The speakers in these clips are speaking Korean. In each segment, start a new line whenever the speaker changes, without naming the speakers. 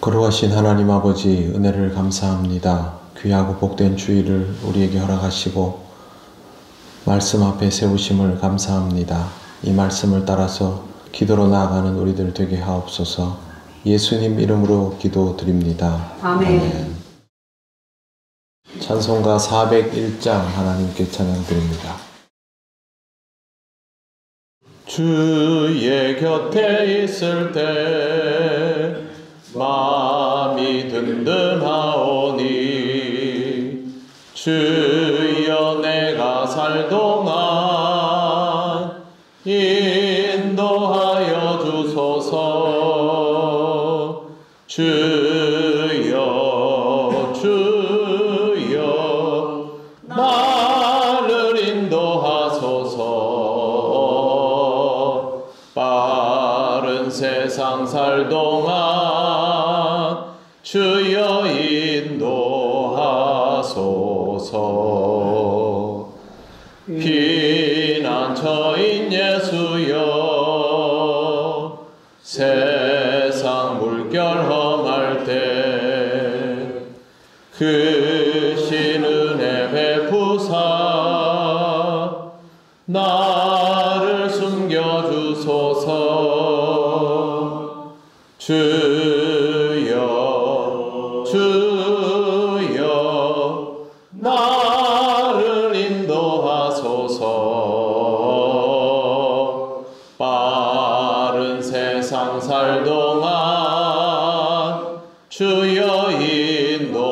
거룩하신 하나님 아버지, 은혜를 감사합니다. 귀하고 복된 주일을 우리에게 허락하시고 말씀 앞에 세우심을 감사합니다. 이 말씀을 따라서 기도로 나아가는 우리들 되게 하옵소서. 예수님 이름으로 기도드립니다.
아멘.
찬송가 401장 하나님께 찬양드립니다. 주의 곁에 있을 때 마음이 든든하오니 주여 내가 살 동안 인도하여 주소서. 주여 주여 나를 인도하소서. 빠른 세상 살 동안 주여 인도하소서. 피난처인 예수여 세상 물결 험할 때 크신 은혜 베푸사 나를 숨겨주소서. 주여 주여 나를 인도하소서. 빠른 세상 살 동안 주여 인도하소서.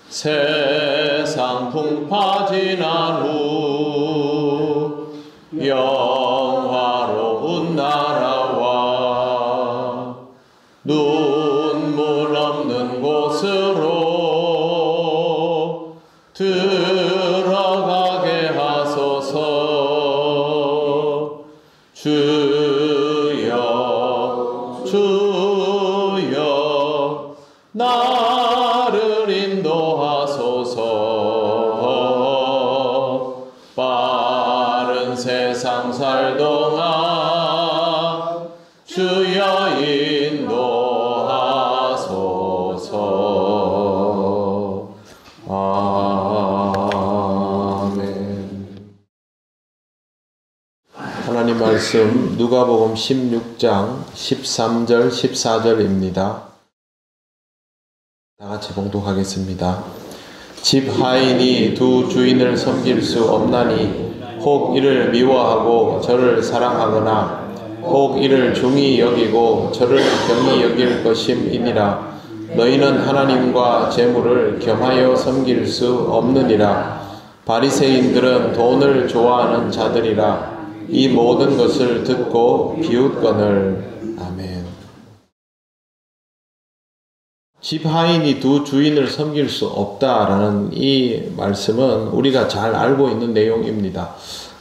세상 풍파 지난 후 영화로운 나라와 눈물 없는 곳으로 들어가게 하소서. 주여 주여 나를 인도하소서. 빠른 세상 살 동안 주여 인도하소서. 아멘. 하나님 말씀 누가복음 16장 13절 14절입니다. 다같이 봉독하겠습니다. 집 하인이 두 주인을 섬길 수 없나니 혹 이를 미워하고 저를 사랑하거나 혹 이를 중히 여기고 저를 경히 여길 것임이니라. 너희는 하나님과 재물을 겸하여 섬길 수 없느니라. 바리새인들은 돈을 좋아하는 자들이라. 이 모든 것을 듣고 비웃거늘. 아멘. 집 하인이 두 주인을 섬길 수 없다라는 이 말씀은 우리가 잘 알고 있는 내용입니다.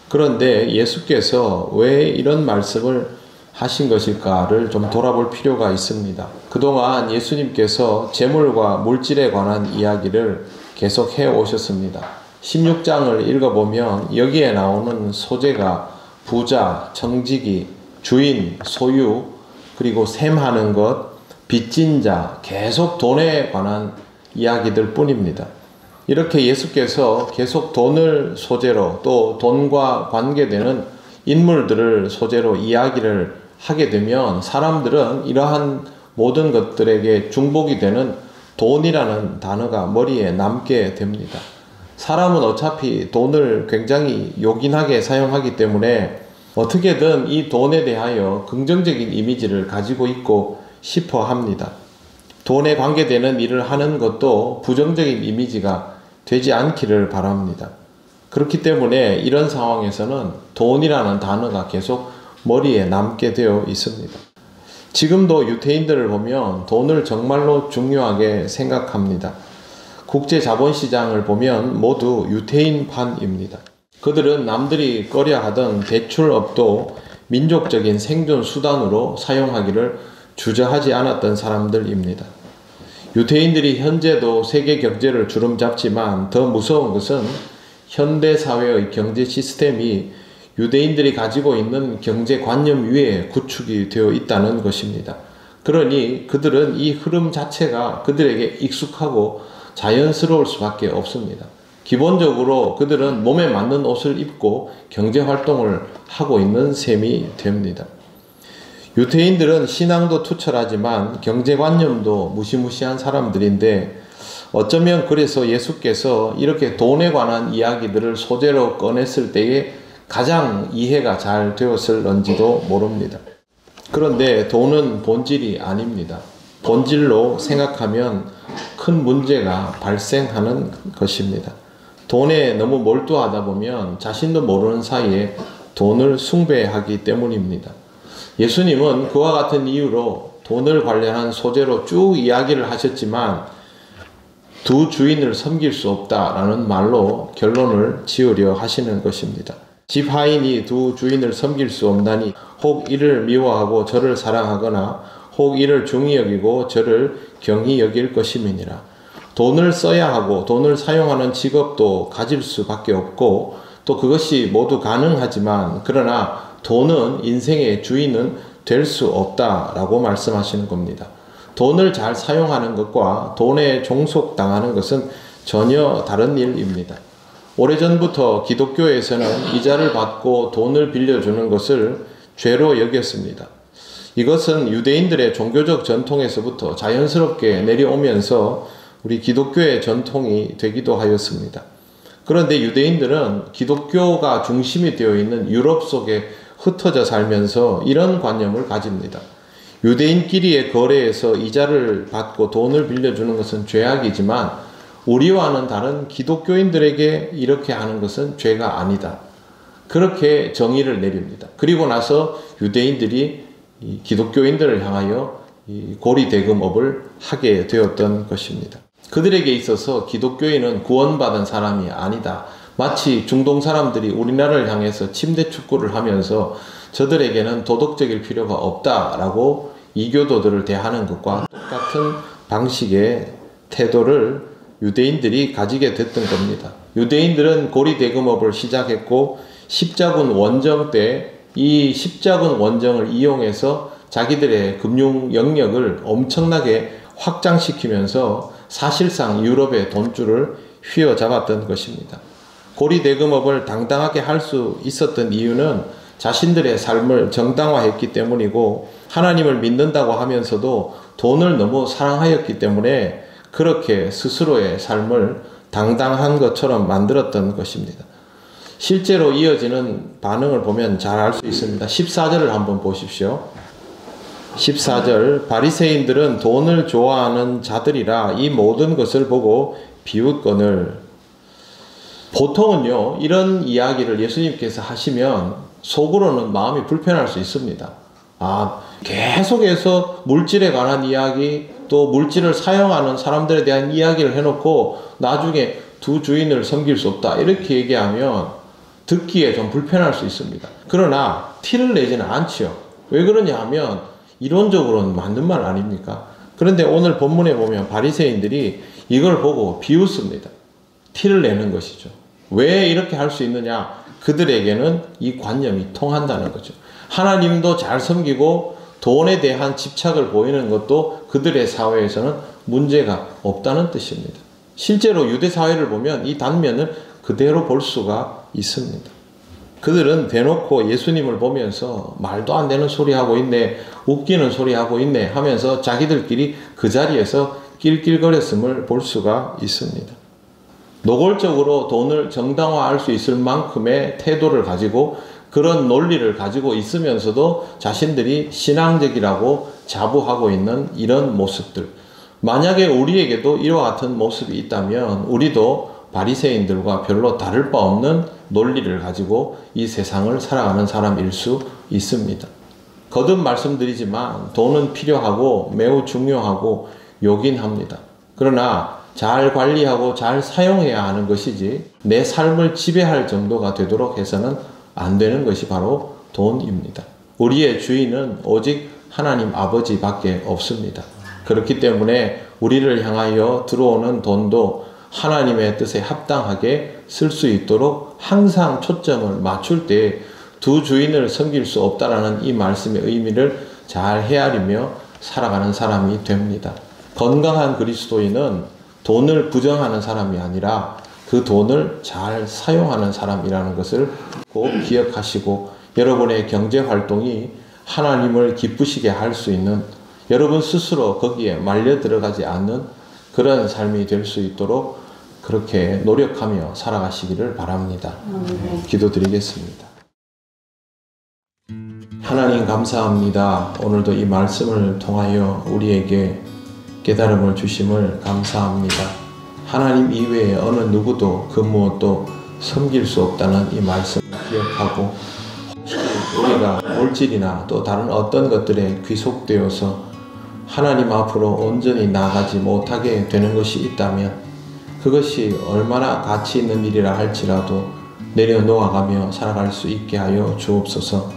그런데 예수께서 왜 이런 말씀을 하신 것일까를 좀 돌아볼 필요가 있습니다. 그동안 예수님께서 재물과 물질에 관한 이야기를 계속 해 오셨습니다. 16장을 읽어보면 여기에 나오는 소재가 부자, 청지기, 주인, 소유, 그리고 셈하는 것, 빚진 자, 계속 돈에 관한 이야기들 뿐입니다. 이렇게 예수께서 계속 돈을 소재로 또 돈과 관계되는 인물들을 소재로 이야기를 하게 되면 사람들은 이러한 모든 것들에게 중복이 되는 돈이라는 단어가 머리에 남게 됩니다. 사람은 어차피 돈을 굉장히 요긴하게 사용하기 때문에 어떻게든 이 돈에 대하여 긍정적인 이미지를 가지고 있고 싶어 합니다. 돈에 관계되는 일을 하는 것도 부정적인 이미지가 되지 않기를 바랍니다. 그렇기 때문에 이런 상황에서는 돈이라는 단어가 계속 머리에 남게 되어 있습니다. 지금도 유태인들을 보면 돈을 정말로 중요하게 생각합니다. 국제 자본시장을 보면 모두 유태인판입니다. 그들은 남들이 꺼려하던 대출업도 민족적인 생존 수단으로 사용하기를 주저하지 않았던 사람들입니다. 유태인들이 현재도 세계 경제를 주름잡지만 더 무서운 것은 현대 사회의 경제 시스템이 유대인들이 가지고 있는 경제관념 위에 구축이 되어 있다는 것입니다. 그러니 그들은 이 흐름 자체가 그들에게 익숙하고 자연스러울 수밖에 없습니다. 기본적으로 그들은 몸에 맞는 옷을 입고 경제활동을 하고 있는 셈이 됩니다. 유대인들은 신앙도 투철하지만 경제관념도 무시무시한 사람들인데 어쩌면 그래서 예수께서 이렇게 돈에 관한 이야기들을 소재로 꺼냈을 때에 가장 이해가 잘 되었을런지도 모릅니다. 그런데 돈은 본질이 아닙니다. 본질로 생각하면 큰 문제가 발생하는 것입니다. 돈에 너무 몰두하다 보면 자신도 모르는 사이에 돈을 숭배하기 때문입니다. 예수님은 그와 같은 이유로 돈을 관련한 소재로 쭉 이야기를 하셨지만 두 주인을 섬길 수 없다라는 말로 결론을 지으려 하시는 것입니다. 집 하인이 두 주인을 섬길 수 없나니 혹 이를 미워하고 저를 사랑하거나 혹 이를 중히 여기고 저를 경히 여길 것임이니라. 돈을 써야 하고 돈을 사용하는 직업도 가질 수밖에 없고 또 그것이 모두 가능하지만 그러나 돈은 인생의 주인은 될 수 없다라고 말씀하시는 겁니다. 돈을 잘 사용하는 것과 돈에 종속당하는 것은 전혀 다른 일입니다. 오래전부터 기독교에서는 이자를 받고 돈을 빌려주는 것을 죄로 여겼습니다. 이것은 유대인들의 종교적 전통에서부터 자연스럽게 내려오면서 우리 기독교의 전통이 되기도 하였습니다. 그런데 유대인들은 기독교가 중심이 되어 있는 유럽 속에 흩어져 살면서 이런 관념을 가집니다. 유대인끼리의 거래에서 이자를 받고 돈을 빌려주는 것은 죄악이지만 우리와는 다른 기독교인들에게 이렇게 하는 것은 죄가 아니다. 그렇게 정의를 내립니다. 그리고 나서 유대인들이 기독교인들을 향하여 고리대금업을 하게 되었던 것입니다. 그들에게 있어서 기독교인은 구원받은 사람이 아니다. 마치 중동 사람들이 우리나라를 향해서 침대 축구를 하면서 저들에게는 도덕적일 필요가 없다라고 이교도들을 대하는 것과 똑같은 방식의 태도를 유대인들이 가지게 됐던 겁니다. 유대인들은 고리대금업을 시작했고 십자군 원정 때 이 십자군 원정을 이용해서 자기들의 금융 영역을 엄청나게 확장시키면서 사실상 유럽의 돈줄을 휘어잡았던 것입니다. 고리대금업을 당당하게 할 수 있었던 이유는 자신들의 삶을 정당화했기 때문이고 하나님을 믿는다고 하면서도 돈을 너무 사랑하였기 때문에 그렇게 스스로의 삶을 당당한 것처럼 만들었던 것입니다. 실제로 이어지는 반응을 보면 잘 알 수 있습니다. 14절을 한번 보십시오. 14절 바리새인들은 돈을 좋아하는 자들이라 이 모든 것을 보고 비웃거늘. 보통은요 이런 이야기를 예수님께서 하시면 속으로는 마음이 불편할 수 있습니다. 계속해서 물질에 관한 이야기 또 물질을 사용하는 사람들에 대한 이야기를 해놓고 나중에 두 주인을 섬길 수 없다 이렇게 얘기하면 듣기에 좀 불편할 수 있습니다. 그러나 티를 내지는 않지요. 왜 그러냐 하면 이론적으로는 맞는 말 아닙니까? 그런데 오늘 본문에 보면 바리새인들이 이걸 보고 비웃습니다. 티를 내는 것이죠. 왜 이렇게 할 수 있느냐? 그들에게는 이 관념이 통한다는 거죠. 하나님도 잘 섬기고 돈에 대한 집착을 보이는 것도 그들의 사회에서는 문제가 없다는 뜻입니다. 실제로 유대 사회를 보면 이 단면을 그대로 볼 수가 있습니다. 그들은 대놓고 예수님을 보면서 말도 안 되는 소리 하고 있네, 웃기는 소리 하고 있네 하면서 자기들끼리 그 자리에서 낄낄거렸음을 볼 수가 있습니다. 노골적으로 돈을 정당화할 수 있을 만큼의 태도를 가지고 그런 논리를 가지고 있으면서도 자신들이 신앙적이라고 자부하고 있는 이런 모습들. 만약에 우리에게도 이와 같은 모습이 있다면 우리도 바리새인들과 별로 다를 바 없는 논리를 가지고 이 세상을 살아가는 사람일 수 있습니다. 거듭 말씀드리지만 돈은 필요하고 매우 중요하고 요긴합니다. 그러나 잘 관리하고 잘 사용해야 하는 것이지 내 삶을 지배할 정도가 되도록 해서는 안 되는 것이 바로 돈입니다. 우리의 주인은 오직 하나님 아버지밖에 없습니다. 그렇기 때문에 우리를 향하여 들어오는 돈도 하나님의 뜻에 합당하게 쓸 수 있도록 항상 초점을 맞출 때 두 주인을 섬길 수 없다라는 이 말씀의 의미를 잘 헤아리며 살아가는 사람이 됩니다. 건강한 그리스도인은 돈을 부정하는 사람이 아니라 그 돈을 잘 사용하는 사람이라는 것을 꼭 기억하시고, 여러분의 경제 활동이 하나님을 기쁘시게 할 수 있는, 여러분 스스로 거기에 말려 들어가지 않는 그런 삶이 될 수 있도록 그렇게 노력하며 살아가시기를 바랍니다. 기도드리겠습니다. 하나님 감사합니다. 오늘도 이 말씀을 통하여 우리에게 깨달음을 주심을 감사합니다. 하나님 이외에 어느 누구도 그 무엇도 섬길 수 없다는 이 말씀을 기억하고, 혹시 우리가 물질이나 또 다른 어떤 것들에 귀속되어서 하나님 앞으로 온전히 나아가지 못하게 되는 것이 있다면, 그것이 얼마나 가치 있는 일이라 할지라도 내려놓아가며 살아갈 수 있게 하여 주옵소서.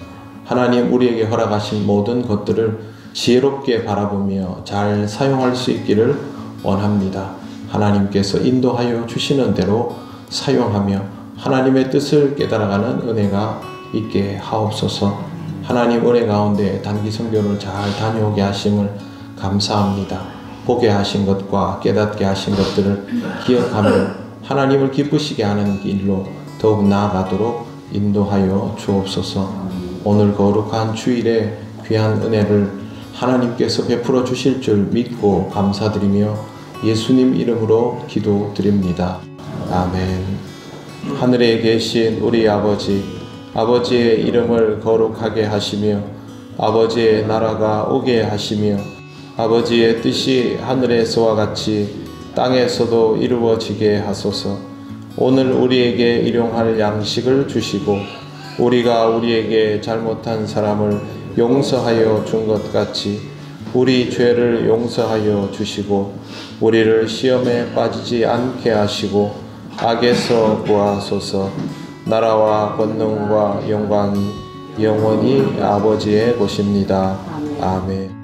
하나님 우리에게 허락하신 모든 것들을 지혜롭게 바라보며 잘 사용할 수 있기를 원합니다. 하나님께서 인도하여 주시는 대로 사용하며 하나님의 뜻을 깨달아가는 은혜가 있게 하옵소서. 하나님 은혜 가운데 단기 선교를 잘 다녀오게 하심을 감사합니다. 보게 하신 것과 깨닫게 하신 것들을 기억하며 하나님을 기쁘시게 하는 길로 더욱 나아가도록 인도하여 주옵소서. 오늘 거룩한 주일에 귀한 은혜를 하나님께서 베풀어 주실 줄 믿고 감사드리며 예수님 이름으로 기도드립니다. 아멘. 하늘에 계신 우리 아버지, 아버지의 이름을 거룩하게 하시며 아버지의 나라가 오게 하시며 아버지의 뜻이 하늘에서와 같이 땅에서도 이루어지게 하소서. 오늘 우리에게 일용할 양식을 주시고 우리가 우리에게 잘못한 사람을 용서하여 준 것 같이 우리 죄를 용서하여 주시고 우리를 시험에 빠지지 않게 하시고 악에서 구하소서. 나라와 권능과 영광이 영원히 아버지의 것입니다. 아멘.